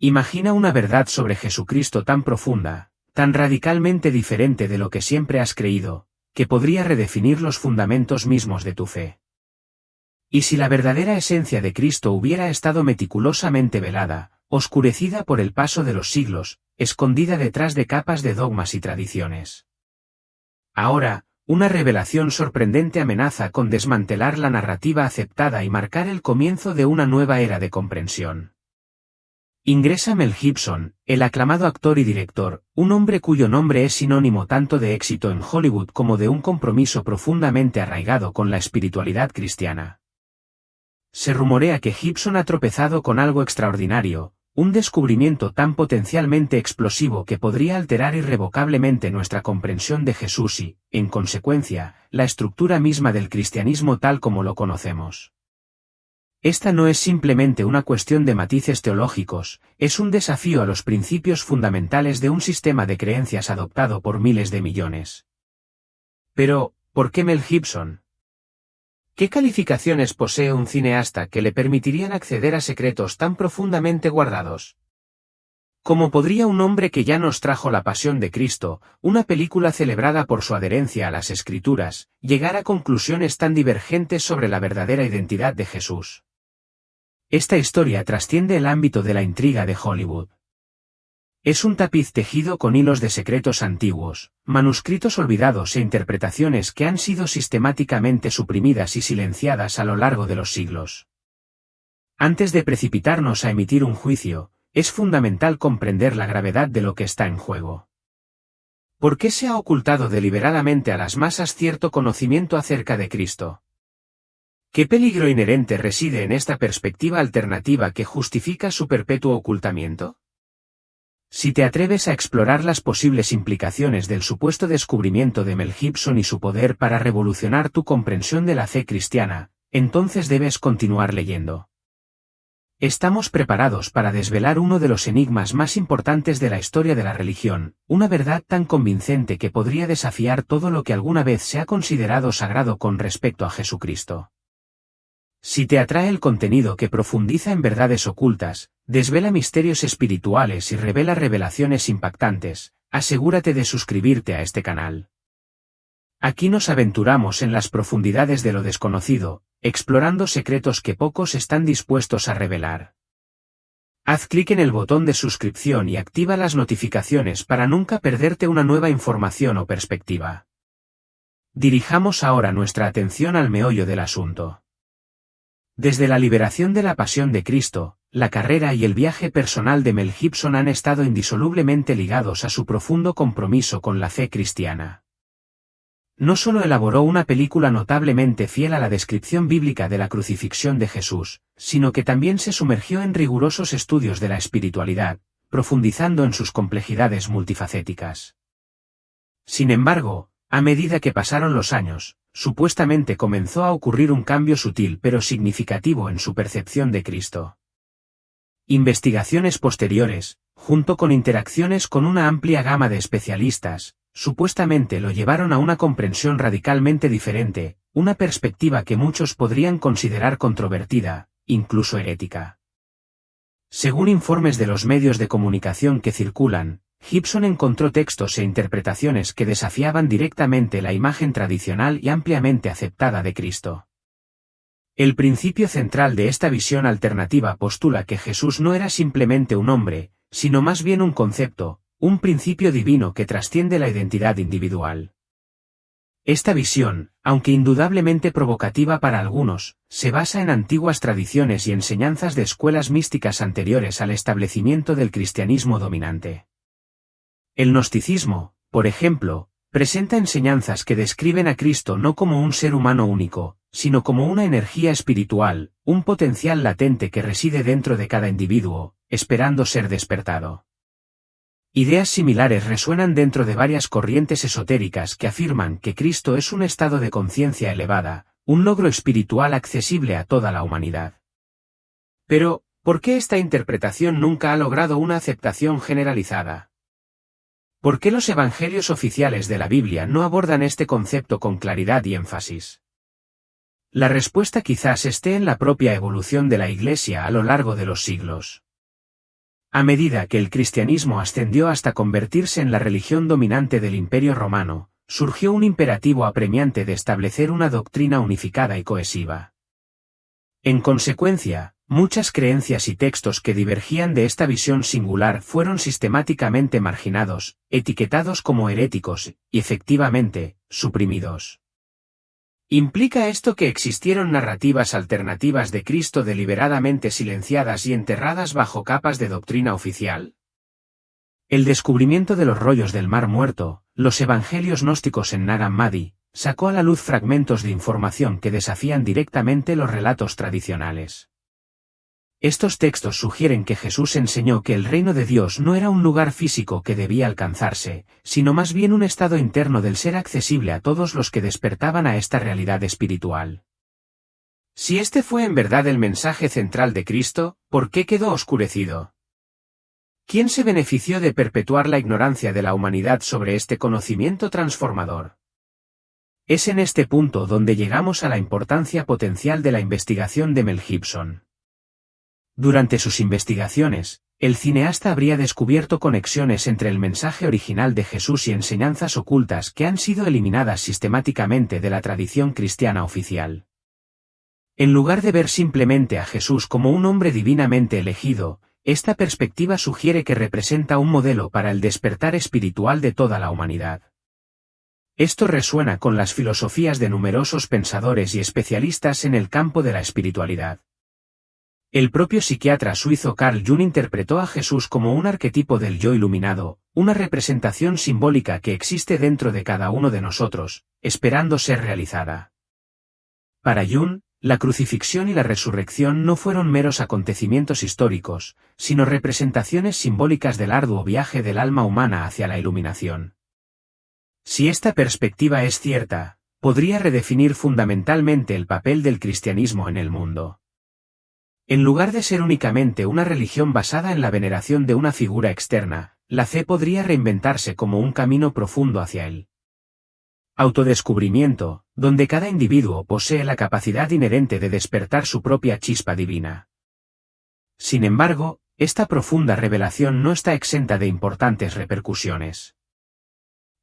Imagina una verdad sobre Jesucristo tan profunda, tan radicalmente diferente de lo que siempre has creído, que podría redefinir los fundamentos mismos de tu fe. Y si la verdadera esencia de Cristo hubiera estado meticulosamente velada, oscurecida por el paso de los siglos, escondida detrás de capas de dogmas y tradiciones. Ahora, una revelación sorprendente amenaza con desmantelar la narrativa aceptada y marcar el comienzo de una nueva era de comprensión. Ingresa Mel Gibson, el aclamado actor y director, un hombre cuyo nombre es sinónimo tanto de éxito en Hollywood como de un compromiso profundamente arraigado con la espiritualidad cristiana. Se rumorea que Gibson ha tropezado con algo extraordinario, un descubrimiento tan potencialmente explosivo que podría alterar irrevocablemente nuestra comprensión de Jesús y, en consecuencia, la estructura misma del cristianismo tal como lo conocemos. Esta no es simplemente una cuestión de matices teológicos, es un desafío a los principios fundamentales de un sistema de creencias adoptado por miles de millones. Pero, ¿por qué Mel Gibson? ¿Qué calificaciones posee un cineasta que le permitirían acceder a secretos tan profundamente guardados? ¿Cómo podría un hombre que ya nos trajo la pasión de Cristo, una película celebrada por su adherencia a las Escrituras, llegar a conclusiones tan divergentes sobre la verdadera identidad de Jesús? Esta historia trasciende el ámbito de la intriga de Hollywood. Es un tapiz tejido con hilos de secretos antiguos, manuscritos olvidados e interpretaciones que han sido sistemáticamente suprimidas y silenciadas a lo largo de los siglos. Antes de precipitarnos a emitir un juicio, es fundamental comprender la gravedad de lo que está en juego. ¿Por qué se ha ocultado deliberadamente a las masas cierto conocimiento acerca de Cristo? ¿Qué peligro inherente reside en esta perspectiva alternativa que justifica su perpetuo ocultamiento? Si te atreves a explorar las posibles implicaciones del supuesto descubrimiento de Mel Gibson y su poder para revolucionar tu comprensión de la fe cristiana, entonces debes continuar leyendo. Estamos preparados para desvelar uno de los enigmas más importantes de la historia de la religión, una verdad tan convincente que podría desafiar todo lo que alguna vez se ha considerado sagrado con respecto a Jesucristo. Si te atrae el contenido que profundiza en verdades ocultas, desvela misterios espirituales y revela revelaciones impactantes, asegúrate de suscribirte a este canal. Aquí nos aventuramos en las profundidades de lo desconocido, explorando secretos que pocos están dispuestos a revelar. Haz clic en el botón de suscripción y activa las notificaciones para nunca perderte una nueva información o perspectiva. Dirijamos ahora nuestra atención al meollo del asunto. Desde la liberación de la pasión de Cristo, la carrera y el viaje personal de Mel Gibson han estado indisolublemente ligados a su profundo compromiso con la fe cristiana. No solo elaboró una película notablemente fiel a la descripción bíblica de la crucifixión de Jesús, sino que también se sumergió en rigurosos estudios de la espiritualidad, profundizando en sus complejidades multifacéticas. Sin embargo, a medida que pasaron los años, supuestamente comenzó a ocurrir un cambio sutil pero significativo en su percepción de Cristo. Investigaciones posteriores, junto con interacciones con una amplia gama de especialistas, supuestamente lo llevaron a una comprensión radicalmente diferente, una perspectiva que muchos podrían considerar controvertida, incluso herética. Según informes de los medios de comunicación que circulan, Gibson encontró textos e interpretaciones que desafiaban directamente la imagen tradicional y ampliamente aceptada de Cristo. El principio central de esta visión alternativa postula que Jesús no era simplemente un hombre, sino más bien un concepto, un principio divino que trasciende la identidad individual. Esta visión, aunque indudablemente provocativa para algunos, se basa en antiguas tradiciones y enseñanzas de escuelas místicas anteriores al establecimiento del cristianismo dominante. El gnosticismo, por ejemplo, presenta enseñanzas que describen a Cristo no como un ser humano único, sino como una energía espiritual, un potencial latente que reside dentro de cada individuo, esperando ser despertado. Ideas similares resuenan dentro de varias corrientes esotéricas que afirman que Cristo es un estado de conciencia elevada, un logro espiritual accesible a toda la humanidad. Pero, ¿por qué esta interpretación nunca ha logrado una aceptación generalizada? ¿Por qué los evangelios oficiales de la Biblia no abordan este concepto con claridad y énfasis? La respuesta quizás esté en la propia evolución de la Iglesia a lo largo de los siglos. A medida que el cristianismo ascendió hasta convertirse en la religión dominante del Imperio Romano, surgió un imperativo apremiante de establecer una doctrina unificada y cohesiva. En consecuencia, muchas creencias y textos que divergían de esta visión singular fueron sistemáticamente marginados, etiquetados como heréticos, y efectivamente, suprimidos. ¿Implica esto que existieron narrativas alternativas de Cristo deliberadamente silenciadas y enterradas bajo capas de doctrina oficial? El descubrimiento de los rollos del Mar Muerto, los evangelios gnósticos en Nag Hammadi, sacó a la luz fragmentos de información que desafían directamente los relatos tradicionales. Estos textos sugieren que Jesús enseñó que el reino de Dios no era un lugar físico que debía alcanzarse, sino más bien un estado interno del ser accesible a todos los que despertaban a esta realidad espiritual. Si este fue en verdad el mensaje central de Cristo, ¿por qué quedó oscurecido? ¿Quién se benefició de perpetuar la ignorancia de la humanidad sobre este conocimiento transformador? Es en este punto donde llegamos a la importancia potencial de la investigación de Mel Gibson. Durante sus investigaciones, el cineasta habría descubierto conexiones entre el mensaje original de Jesús y enseñanzas ocultas que han sido eliminadas sistemáticamente de la tradición cristiana oficial. En lugar de ver simplemente a Jesús como un hombre divinamente elegido, esta perspectiva sugiere que representa un modelo para el despertar espiritual de toda la humanidad. Esto resuena con las filosofías de numerosos pensadores y especialistas en el campo de la espiritualidad. El propio psiquiatra suizo Carl Jung interpretó a Jesús como un arquetipo del yo iluminado, una representación simbólica que existe dentro de cada uno de nosotros, esperando ser realizada. Para Jung, la crucifixión y la resurrección no fueron meros acontecimientos históricos, sino representaciones simbólicas del arduo viaje del alma humana hacia la iluminación. Si esta perspectiva es cierta, podría redefinir fundamentalmente el papel del cristianismo en el mundo. En lugar de ser únicamente una religión basada en la veneración de una figura externa, la fe podría reinventarse como un camino profundo hacia el autodescubrimiento, donde cada individuo posee la capacidad inherente de despertar su propia chispa divina. Sin embargo, esta profunda revelación no está exenta de importantes repercusiones.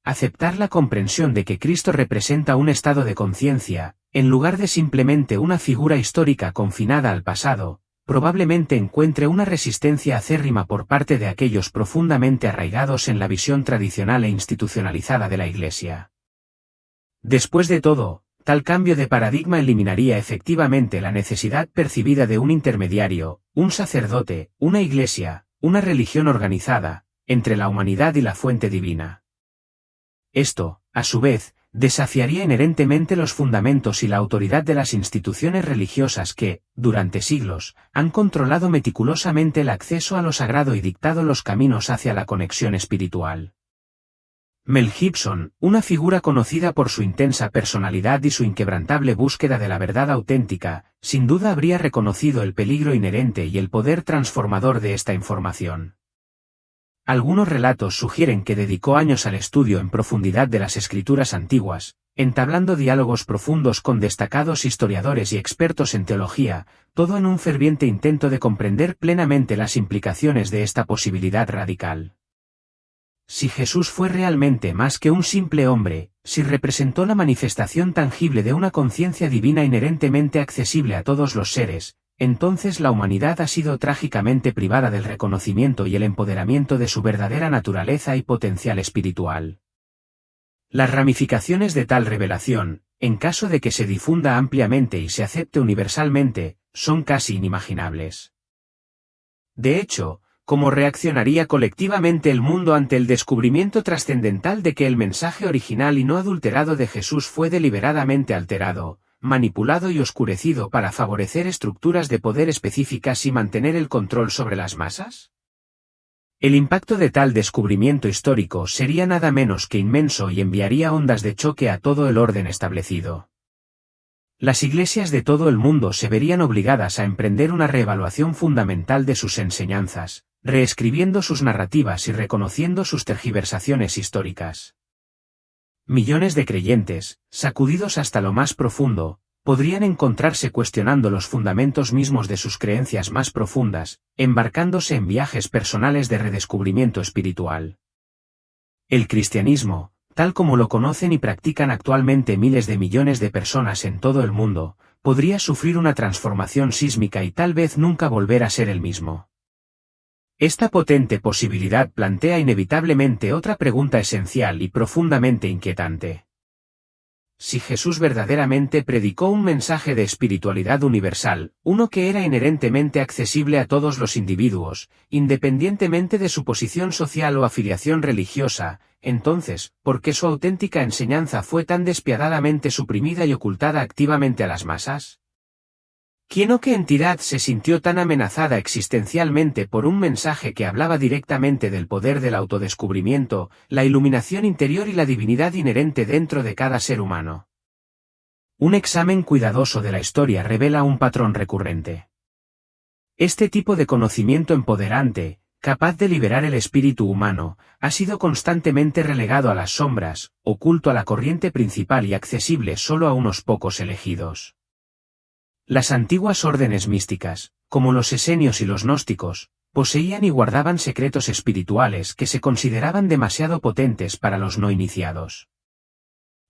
Aceptar la comprensión de que Cristo representa un estado de conciencia, en lugar de simplemente una figura histórica confinada al pasado, probablemente encuentre una resistencia acérrima por parte de aquellos profundamente arraigados en la visión tradicional e institucionalizada de la Iglesia. Después de todo, tal cambio de paradigma eliminaría efectivamente la necesidad percibida de un intermediario, un sacerdote, una iglesia, una religión organizada, entre la humanidad y la fuente divina. Esto, a su vez, desafiaría inherentemente los fundamentos y la autoridad de las instituciones religiosas que, durante siglos, han controlado meticulosamente el acceso a lo sagrado y dictado los caminos hacia la conexión espiritual. Mel Gibson, una figura conocida por su intensa personalidad y su inquebrantable búsqueda de la verdad auténtica, sin duda habría reconocido el peligro inherente y el poder transformador de esta información. Algunos relatos sugieren que dedicó años al estudio en profundidad de las escrituras antiguas, entablando diálogos profundos con destacados historiadores y expertos en teología, todo en un ferviente intento de comprender plenamente las implicaciones de esta posibilidad radical. Si Jesús fue realmente más que un simple hombre, si representó la manifestación tangible de una conciencia divina inherentemente accesible a todos los seres, entonces la humanidad ha sido trágicamente privada del reconocimiento y el empoderamiento de su verdadera naturaleza y potencial espiritual. Las ramificaciones de tal revelación, en caso de que se difunda ampliamente y se acepte universalmente, son casi inimaginables. De hecho, ¿cómo reaccionaría colectivamente el mundo ante el descubrimiento trascendental de que el mensaje original y no adulterado de Jesús fue deliberadamente alterado, manipulado y oscurecido para favorecer estructuras de poder específicas y mantener el control sobre las masas? El impacto de tal descubrimiento histórico sería nada menos que inmenso y enviaría ondas de choque a todo el orden establecido. Las iglesias de todo el mundo se verían obligadas a emprender una reevaluación fundamental de sus enseñanzas, reescribiendo sus narrativas y reconociendo sus tergiversaciones históricas. Millones de creyentes, sacudidos hasta lo más profundo, podrían encontrarse cuestionando los fundamentos mismos de sus creencias más profundas, embarcándose en viajes personales de redescubrimiento espiritual. El cristianismo, tal como lo conocen y practican actualmente miles de millones de personas en todo el mundo, podría sufrir una transformación sísmica y tal vez nunca volver a ser el mismo. Esta potente posibilidad plantea inevitablemente otra pregunta esencial y profundamente inquietante. Si Jesús verdaderamente predicó un mensaje de espiritualidad universal, uno que era inherentemente accesible a todos los individuos, independientemente de su posición social o afiliación religiosa, entonces, ¿por qué su auténtica enseñanza fue tan despiadadamente suprimida y ocultada activamente a las masas? ¿Quién o qué entidad se sintió tan amenazada existencialmente por un mensaje que hablaba directamente del poder del autodescubrimiento, la iluminación interior y la divinidad inherente dentro de cada ser humano? Un examen cuidadoso de la historia revela un patrón recurrente. Este tipo de conocimiento empoderante, capaz de liberar el espíritu humano, ha sido constantemente relegado a las sombras, oculto a la corriente principal y accesible solo a unos pocos elegidos. Las antiguas órdenes místicas, como los esenios y los gnósticos, poseían y guardaban secretos espirituales que se consideraban demasiado potentes para los no iniciados.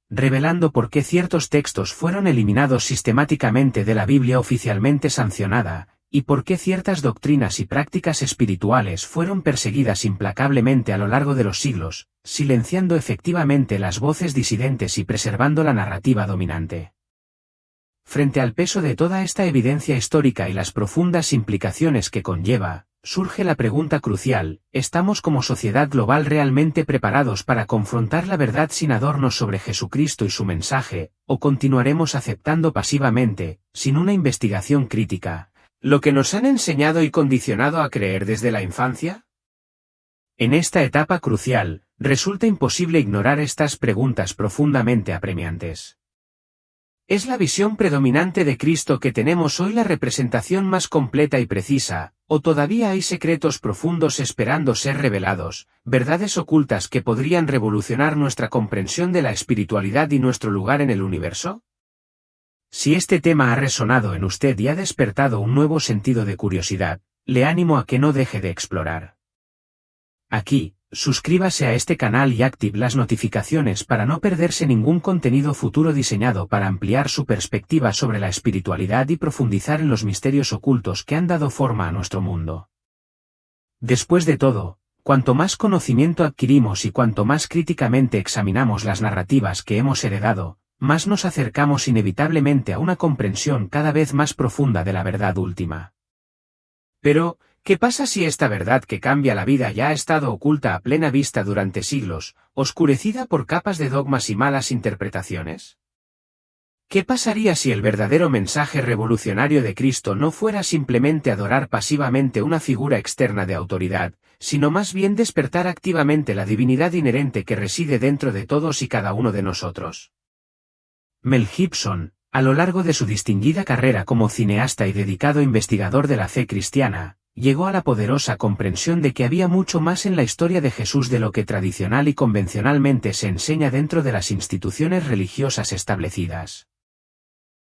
Revelando por qué ciertos textos fueron eliminados sistemáticamente de la Biblia oficialmente sancionada, y por qué ciertas doctrinas y prácticas espirituales fueron perseguidas implacablemente a lo largo de los siglos, silenciando efectivamente las voces disidentes y preservando la narrativa dominante. Frente al peso de toda esta evidencia histórica y las profundas implicaciones que conlleva, surge la pregunta crucial: ¿estamos como sociedad global realmente preparados para confrontar la verdad sin adornos sobre Jesucristo y su mensaje, o continuaremos aceptando pasivamente, sin una investigación crítica, lo que nos han enseñado y condicionado a creer desde la infancia? En esta etapa crucial, resulta imposible ignorar estas preguntas profundamente apremiantes. ¿Es la visión predominante de Cristo que tenemos hoy la representación más completa y precisa, o todavía hay secretos profundos esperando ser revelados, verdades ocultas que podrían revolucionar nuestra comprensión de la espiritualidad y nuestro lugar en el universo? Si este tema ha resonado en usted y ha despertado un nuevo sentido de curiosidad, le animo a que no deje de explorar. Aquí, suscríbase a este canal y active las notificaciones para no perderse ningún contenido futuro diseñado para ampliar su perspectiva sobre la espiritualidad y profundizar en los misterios ocultos que han dado forma a nuestro mundo. Después de todo, cuanto más conocimiento adquirimos y cuanto más críticamente examinamos las narrativas que hemos heredado, más nos acercamos inevitablemente a una comprensión cada vez más profunda de la verdad última. Pero, ¿qué pasa si esta verdad que cambia la vida ya ha estado oculta a plena vista durante siglos, oscurecida por capas de dogmas y malas interpretaciones? ¿Qué pasaría si el verdadero mensaje revolucionario de Cristo no fuera simplemente adorar pasivamente una figura externa de autoridad, sino más bien despertar activamente la divinidad inherente que reside dentro de todos y cada uno de nosotros? Mel Gibson, a lo largo de su distinguida carrera como cineasta y dedicado investigador de la fe cristiana, llegó a la poderosa comprensión de que había mucho más en la historia de Jesús de lo que tradicional y convencionalmente se enseña dentro de las instituciones religiosas establecidas.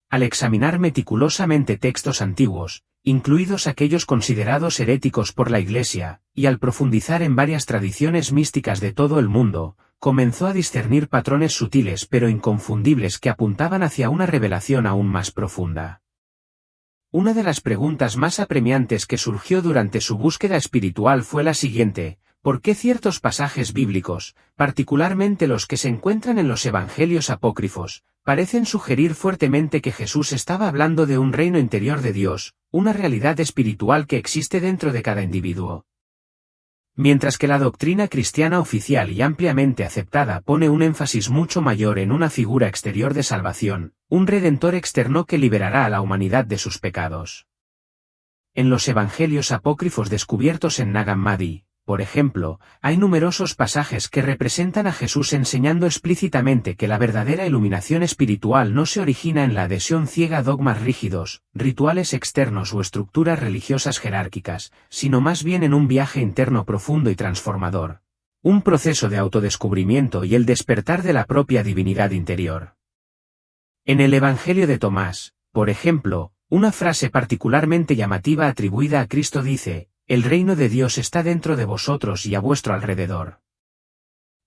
Al examinar meticulosamente textos antiguos, incluidos aquellos considerados heréticos por la Iglesia, y al profundizar en varias tradiciones místicas de todo el mundo, comenzó a discernir patrones sutiles pero inconfundibles que apuntaban hacia una revelación aún más profunda. Una de las preguntas más apremiantes que surgió durante su búsqueda espiritual fue la siguiente: ¿por qué ciertos pasajes bíblicos, particularmente los que se encuentran en los evangelios apócrifos, parecen sugerir fuertemente que Jesús estaba hablando de un reino interior de Dios, una realidad espiritual que existe dentro de cada individuo? Mientras que la doctrina cristiana oficial y ampliamente aceptada pone un énfasis mucho mayor en una figura exterior de salvación, un redentor externo que liberará a la humanidad de sus pecados. En los evangelios apócrifos descubiertos en Nag Hammadi, por ejemplo, hay numerosos pasajes que representan a Jesús enseñando explícitamente que la verdadera iluminación espiritual no se origina en la adhesión ciega a dogmas rígidos, rituales externos o estructuras religiosas jerárquicas, sino más bien en un viaje interno profundo y transformador, un proceso de autodescubrimiento y el despertar de la propia divinidad interior. En el Evangelio de Tomás, por ejemplo, una frase particularmente llamativa atribuida a Cristo dice: «El reino de Dios está dentro de vosotros y a vuestro alrededor.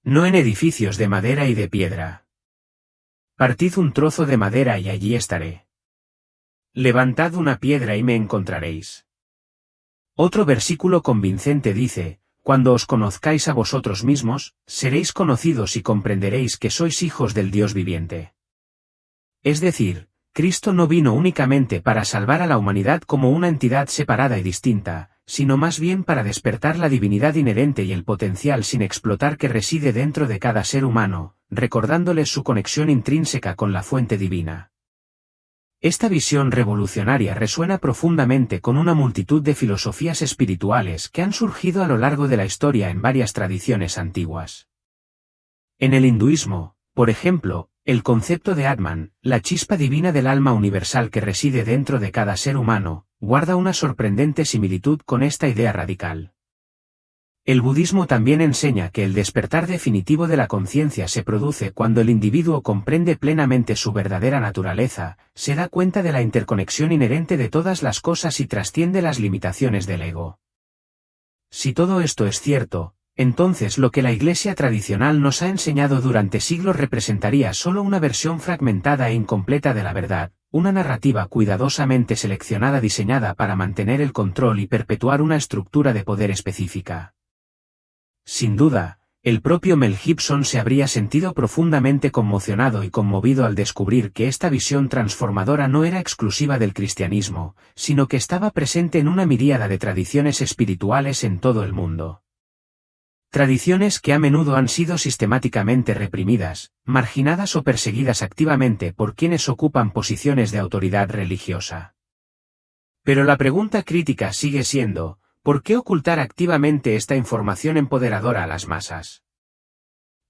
No en edificios de madera y de piedra. Partid un trozo de madera y allí estaré. Levantad una piedra y me encontraréis». Otro versículo convincente dice: «Cuando os conozcáis a vosotros mismos, seréis conocidos y comprenderéis que sois hijos del Dios viviente». Es decir, Cristo no vino únicamente para salvar a la humanidad como una entidad separada y distinta, sino más bien para despertar la divinidad inherente y el potencial sin explotar que reside dentro de cada ser humano, recordándoles su conexión intrínseca con la fuente divina. Esta visión revolucionaria resuena profundamente con una multitud de filosofías espirituales que han surgido a lo largo de la historia en varias tradiciones antiguas. En el hinduismo, por ejemplo, el concepto de Atman, la chispa divina del alma universal que reside dentro de cada ser humano, guarda una sorprendente similitud con esta idea radical. El budismo también enseña que el despertar definitivo de la conciencia se produce cuando el individuo comprende plenamente su verdadera naturaleza, se da cuenta de la interconexión inherente de todas las cosas y trasciende las limitaciones del ego. Si todo esto es cierto, entonces lo que la Iglesia tradicional nos ha enseñado durante siglos representaría solo una versión fragmentada e incompleta de la verdad, una narrativa cuidadosamente seleccionada diseñada para mantener el control y perpetuar una estructura de poder específica. Sin duda, el propio Mel Gibson se habría sentido profundamente conmocionado y conmovido al descubrir que esta visión transformadora no era exclusiva del cristianismo, sino que estaba presente en una miríada de tradiciones espirituales en todo el mundo. Tradiciones que a menudo han sido sistemáticamente reprimidas, marginadas o perseguidas activamente por quienes ocupan posiciones de autoridad religiosa. Pero la pregunta crítica sigue siendo: ¿por qué ocultar activamente esta información empoderadora a las masas?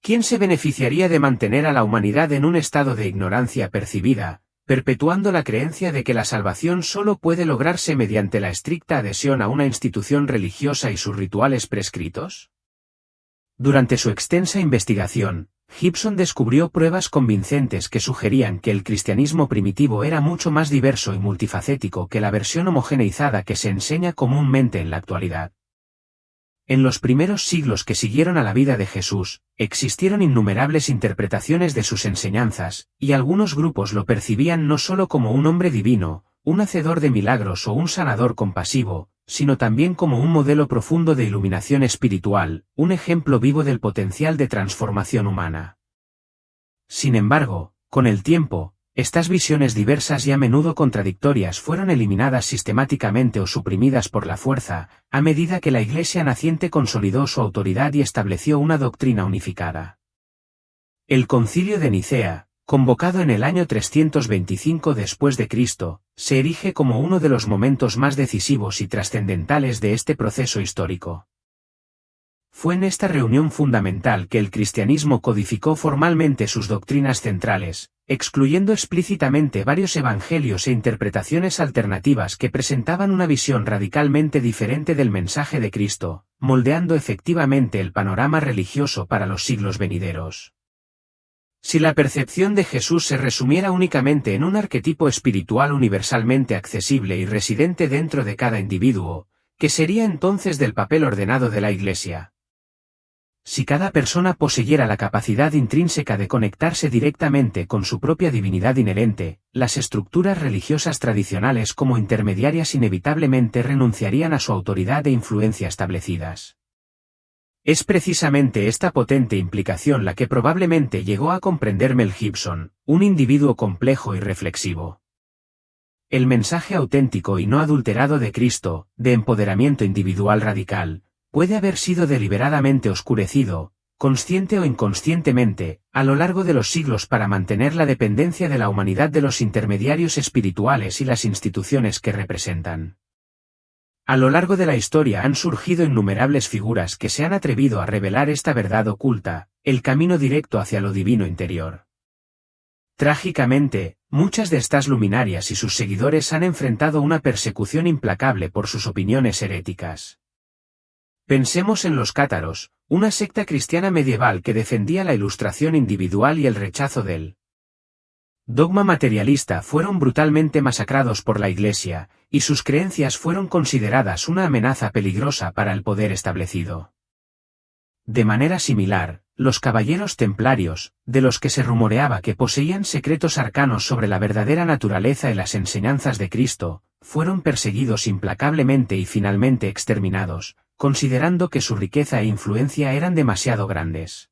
¿Quién se beneficiaría de mantener a la humanidad en un estado de ignorancia percibida, perpetuando la creencia de que la salvación solo puede lograrse mediante la estricta adhesión a una institución religiosa y sus rituales prescritos? Durante su extensa investigación, Gibson descubrió pruebas convincentes que sugerían que el cristianismo primitivo era mucho más diverso y multifacético que la versión homogeneizada que se enseña comúnmente en la actualidad. En los primeros siglos que siguieron a la vida de Jesús, existieron innumerables interpretaciones de sus enseñanzas, y algunos grupos lo percibían no solo como un hombre divino, un hacedor de milagros o un sanador compasivo, sino también como un modelo profundo de iluminación espiritual, un ejemplo vivo del potencial de transformación humana. Sin embargo, con el tiempo, estas visiones diversas y a menudo contradictorias fueron eliminadas sistemáticamente o suprimidas por la fuerza, a medida que la Iglesia naciente consolidó su autoridad y estableció una doctrina unificada. El Concilio de Nicea, convocado en el año 325 después de Cristo, se erige como uno de los momentos más decisivos y trascendentales de este proceso histórico. Fue en esta reunión fundamental que el cristianismo codificó formalmente sus doctrinas centrales, excluyendo explícitamente varios evangelios e interpretaciones alternativas que presentaban una visión radicalmente diferente del mensaje de Cristo, moldeando efectivamente el panorama religioso para los siglos venideros. Si la percepción de Jesús se resumiera únicamente en un arquetipo espiritual universalmente accesible y residente dentro de cada individuo, ¿qué sería entonces del papel ordenado de la Iglesia? Si cada persona poseyera la capacidad intrínseca de conectarse directamente con su propia divinidad inherente, las estructuras religiosas tradicionales como intermediarias inevitablemente renunciarían a su autoridad e influencia establecidas. Es precisamente esta potente implicación la que probablemente llegó a comprender Mel Gibson, un individuo complejo y reflexivo. El mensaje auténtico y no adulterado de Cristo, de empoderamiento individual radical, puede haber sido deliberadamente oscurecido, consciente o inconscientemente, a lo largo de los siglos para mantener la dependencia de la humanidad de los intermediarios espirituales y las instituciones que representan. A lo largo de la historia han surgido innumerables figuras que se han atrevido a revelar esta verdad oculta, el camino directo hacia lo divino interior. Trágicamente, muchas de estas luminarias y sus seguidores han enfrentado una persecución implacable por sus opiniones heréticas. Pensemos en los cátaros, una secta cristiana medieval que defendía la ilustración individual y el rechazo del dogma materialista fueron brutalmente masacrados por la Iglesia, y sus creencias fueron consideradas una amenaza peligrosa para el poder establecido. De manera similar, los caballeros templarios, de los que se rumoreaba que poseían secretos arcanos sobre la verdadera naturaleza y las enseñanzas de Cristo, fueron perseguidos implacablemente y finalmente exterminados, considerando que su riqueza e influencia eran demasiado grandes.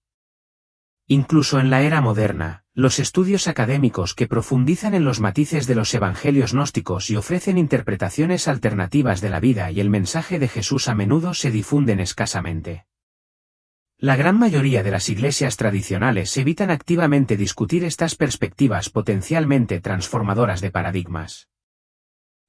Incluso en la era moderna, los estudios académicos que profundizan en los matices de los evangelios gnósticos y ofrecen interpretaciones alternativas de la vida y el mensaje de Jesús a menudo se difunden escasamente. La gran mayoría de las iglesias tradicionales evitan activamente discutir estas perspectivas potencialmente transformadoras de paradigmas.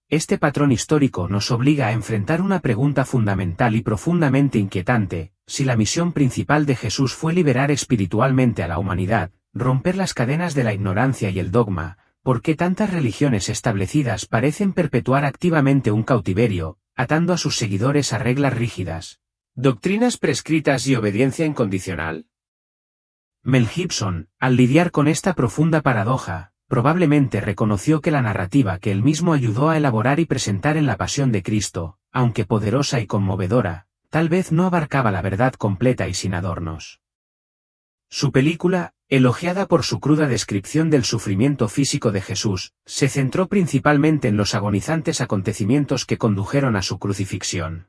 Este patrón histórico nos obliga a enfrentar una pregunta fundamental y profundamente inquietante: si la misión principal de Jesús fue liberar espiritualmente a la humanidad, romper las cadenas de la ignorancia y el dogma, ¿por qué tantas religiones establecidas parecen perpetuar activamente un cautiverio, atando a sus seguidores a reglas rígidas, doctrinas prescritas y obediencia incondicional? Mel Gibson, al lidiar con esta profunda paradoja, probablemente reconoció que la narrativa que él mismo ayudó a elaborar y presentar en La Pasión de Cristo, aunque poderosa y conmovedora, tal vez no abarcaba la verdad completa y sin adornos. Su película, elogiada por su cruda descripción del sufrimiento físico de Jesús, se centró principalmente en los agonizantes acontecimientos que condujeron a su crucifixión.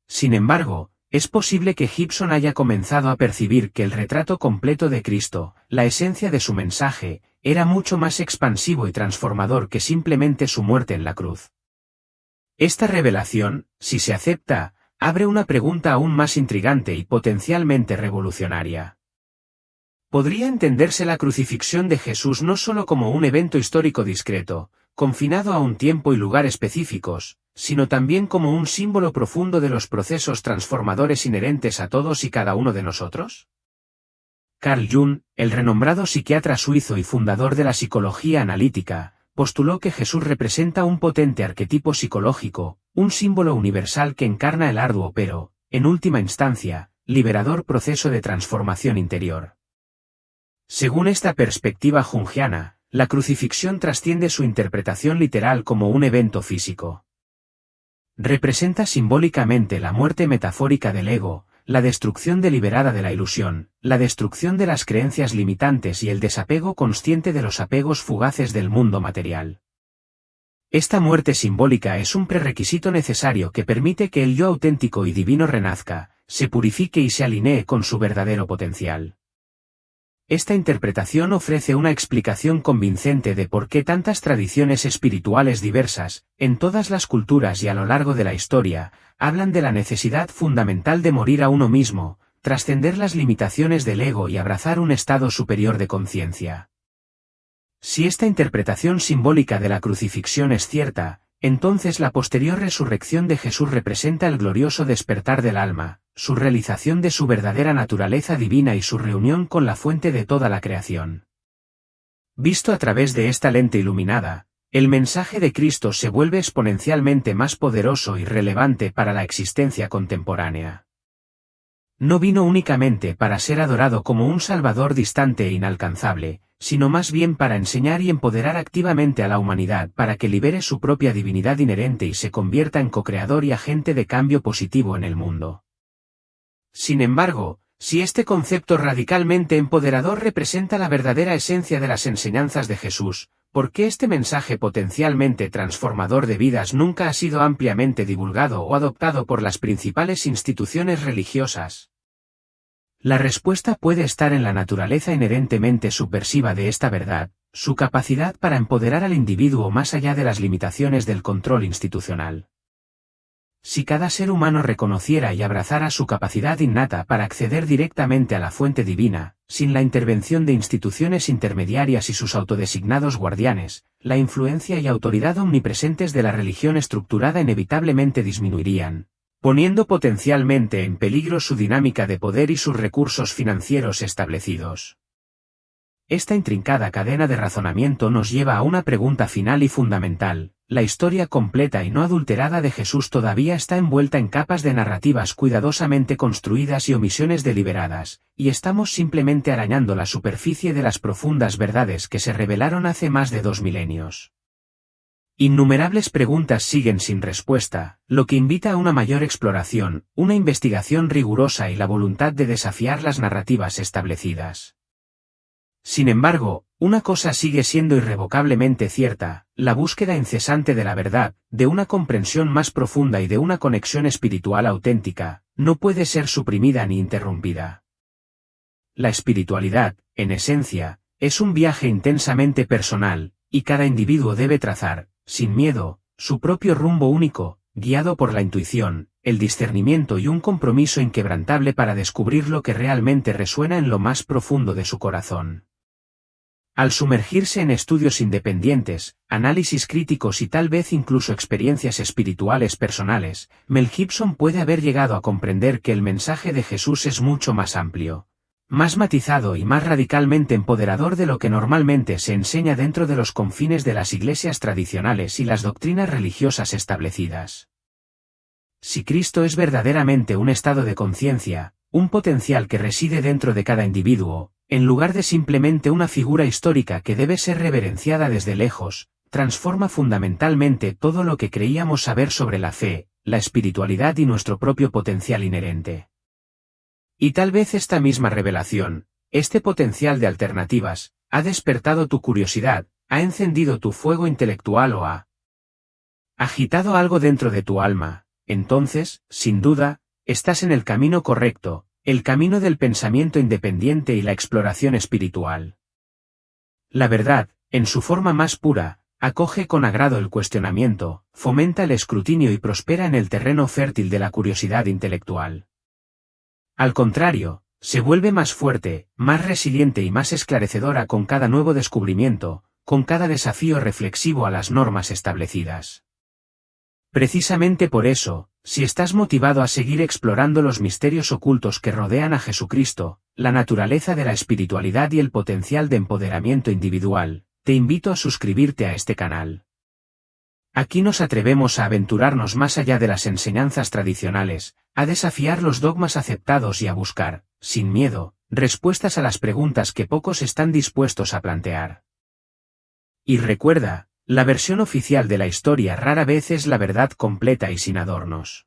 Sin embargo, es posible que Gibson haya comenzado a percibir que el retrato completo de Cristo, la esencia de su mensaje, era mucho más expansivo y transformador que simplemente su muerte en la cruz. Esta revelación, si se acepta, abre una pregunta aún más intrigante y potencialmente revolucionaria. ¿Podría entenderse la crucifixión de Jesús no solo como un evento histórico discreto, confinado a un tiempo y lugar específicos, sino también como un símbolo profundo de los procesos transformadores inherentes a todos y cada uno de nosotros? Carl Jung, el renombrado psiquiatra suizo y fundador de la psicología analítica, postuló que Jesús representa un potente arquetipo psicológico, un símbolo universal que encarna el arduo pero, en última instancia, liberador proceso de transformación interior. Según esta perspectiva jungiana, la crucifixión trasciende su interpretación literal como un evento físico. Representa simbólicamente la muerte metafórica del ego, la destrucción deliberada de la ilusión, la destrucción de las creencias limitantes y el desapego consciente de los apegos fugaces del mundo material. Esta muerte simbólica es un prerequisito necesario que permite que el yo auténtico y divino renazca, se purifique y se alinee con su verdadero potencial. Esta interpretación ofrece una explicación convincente de por qué tantas tradiciones espirituales diversas, en todas las culturas y a lo largo de la historia, hablan de la necesidad fundamental de morir a uno mismo, trascender las limitaciones del ego y abrazar un estado superior de conciencia. Si esta interpretación simbólica de la crucifixión es cierta, entonces la posterior resurrección de Jesús representa el glorioso despertar del alma, su realización de su verdadera naturaleza divina y su reunión con la fuente de toda la creación. Visto a través de esta lente iluminada, el mensaje de Cristo se vuelve exponencialmente más poderoso y relevante para la existencia contemporánea. No vino únicamente para ser adorado como un Salvador distante e inalcanzable, sino más bien para enseñar y empoderar activamente a la humanidad para que libere su propia divinidad inherente y se convierta en co-creador y agente de cambio positivo en el mundo. Sin embargo, si este concepto radicalmente empoderador representa la verdadera esencia de las enseñanzas de Jesús, ¿por qué este mensaje potencialmente transformador de vidas nunca ha sido ampliamente divulgado o adoptado por las principales instituciones religiosas? La respuesta puede estar en la naturaleza inherentemente subversiva de esta verdad, su capacidad para empoderar al individuo más allá de las limitaciones del control institucional. Si cada ser humano reconociera y abrazara su capacidad innata para acceder directamente a la fuente divina, sin la intervención de instituciones intermediarias y sus autodesignados guardianes, la influencia y autoridad omnipresentes de la religión estructurada inevitablemente disminuirían, poniendo potencialmente en peligro su dinámica de poder y sus recursos financieros establecidos. esta intrincada cadena de razonamiento nos lleva a una pregunta final y fundamental. La historia completa y no adulterada de Jesús todavía está envuelta en capas de narrativas cuidadosamente construidas y omisiones deliberadas, y estamos simplemente arañando la superficie de las profundas verdades que se revelaron hace más de 2 milenios. Innumerables preguntas siguen sin respuesta, lo que invita a una mayor exploración, una investigación rigurosa y la voluntad de desafiar las narrativas establecidas. Sin embargo, una cosa sigue siendo irrevocablemente cierta: la búsqueda incesante de la verdad, de una comprensión más profunda y de una conexión espiritual auténtica, no puede ser suprimida ni interrumpida. La espiritualidad, en esencia, es un viaje intensamente personal, y cada individuo debe trazar, sin miedo, su propio rumbo único, guiado por la intuición, el discernimiento y un compromiso inquebrantable para descubrir lo que realmente resuena en lo más profundo de su corazón. Al sumergirse en estudios independientes, análisis críticos y tal vez incluso experiencias espirituales personales, Mel Gibson puede haber llegado a comprender que el mensaje de Jesús es mucho más amplio, más matizado y más radicalmente empoderador de lo que normalmente se enseña dentro de los confines de las iglesias tradicionales y las doctrinas religiosas establecidas. Si Cristo es verdaderamente un estado de conciencia, un potencial que reside dentro de cada individuo, en lugar de simplemente una figura histórica que debe ser reverenciada desde lejos, transforma fundamentalmente todo lo que creíamos saber sobre la fe, la espiritualidad y nuestro propio potencial inherente. Y tal vez esta misma revelación, este potencial de alternativas, ha despertado tu curiosidad, ha encendido tu fuego intelectual o ha agitado algo dentro de tu alma. Entonces, sin duda, estás en el camino correcto, el camino del pensamiento independiente y la exploración espiritual. La verdad, en su forma más pura, acoge con agrado el cuestionamiento, fomenta el escrutinio y prospera en el terreno fértil de la curiosidad intelectual. Al contrario, se vuelve más fuerte, más resiliente y más esclarecedora con cada nuevo descubrimiento, con cada desafío reflexivo a las normas establecidas. Precisamente por eso, si estás motivado a seguir explorando los misterios ocultos que rodean a Jesucristo, la naturaleza de la espiritualidad y el potencial de empoderamiento individual, te invito a suscribirte a este canal. Aquí nos atrevemos a aventurarnos más allá de las enseñanzas tradicionales, a desafiar los dogmas aceptados y a buscar, sin miedo, respuestas a las preguntas que pocos están dispuestos a plantear. Y recuerda, la versión oficial de la historia rara vez es la verdad completa y sin adornos.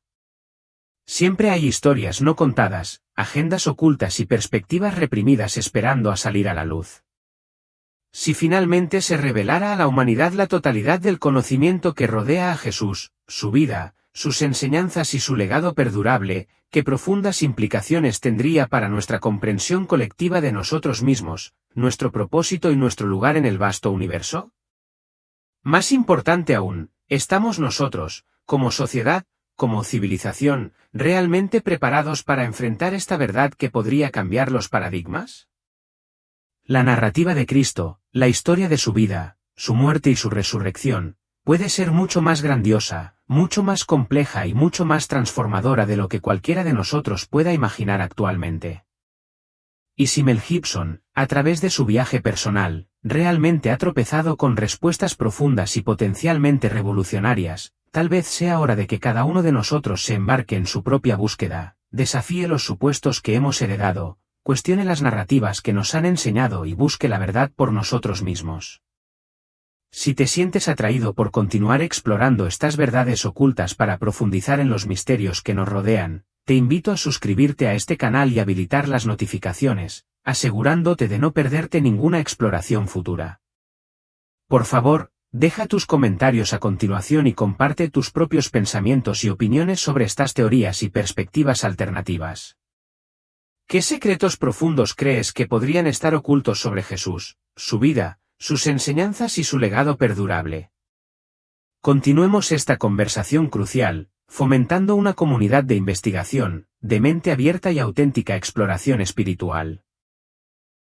Siempre hay historias no contadas, agendas ocultas y perspectivas reprimidas esperando a salir a la luz. Si finalmente se revelara a la humanidad la totalidad del conocimiento que rodea a Jesús, su vida, sus enseñanzas y su legado perdurable, ¿qué profundas implicaciones tendría para nuestra comprensión colectiva de nosotros mismos, nuestro propósito y nuestro lugar en el vasto universo? Más importante aún, ¿estamos nosotros, como sociedad, como civilización, realmente preparados para enfrentar esta verdad que podría cambiar los paradigmas? La narrativa de Cristo, la historia de su vida, su muerte y su resurrección, puede ser mucho más grandiosa, mucho más compleja y mucho más transformadora de lo que cualquiera de nosotros pueda imaginar actualmente. Y si Mel Gibson, a través de su viaje personal, realmente ha tropezado con respuestas profundas y potencialmente revolucionarias, tal vez sea hora de que cada uno de nosotros se embarque en su propia búsqueda, desafíe los supuestos que hemos heredado, cuestione las narrativas que nos han enseñado y busque la verdad por nosotros mismos. Si te sientes atraído por continuar explorando estas verdades ocultas para profundizar en los misterios que nos rodean, te invito a suscribirte a este canal y habilitar las notificaciones, asegurándote de no perderte ninguna exploración futura. Por favor, deja tus comentarios a continuación y comparte tus propios pensamientos y opiniones sobre estas teorías y perspectivas alternativas. ¿Qué secretos profundos crees que podrían estar ocultos sobre Jesús, su vida, sus enseñanzas y su legado perdurable? Continuemos esta conversación crucial, fomentando una comunidad de investigación, de mente abierta y auténtica exploración espiritual.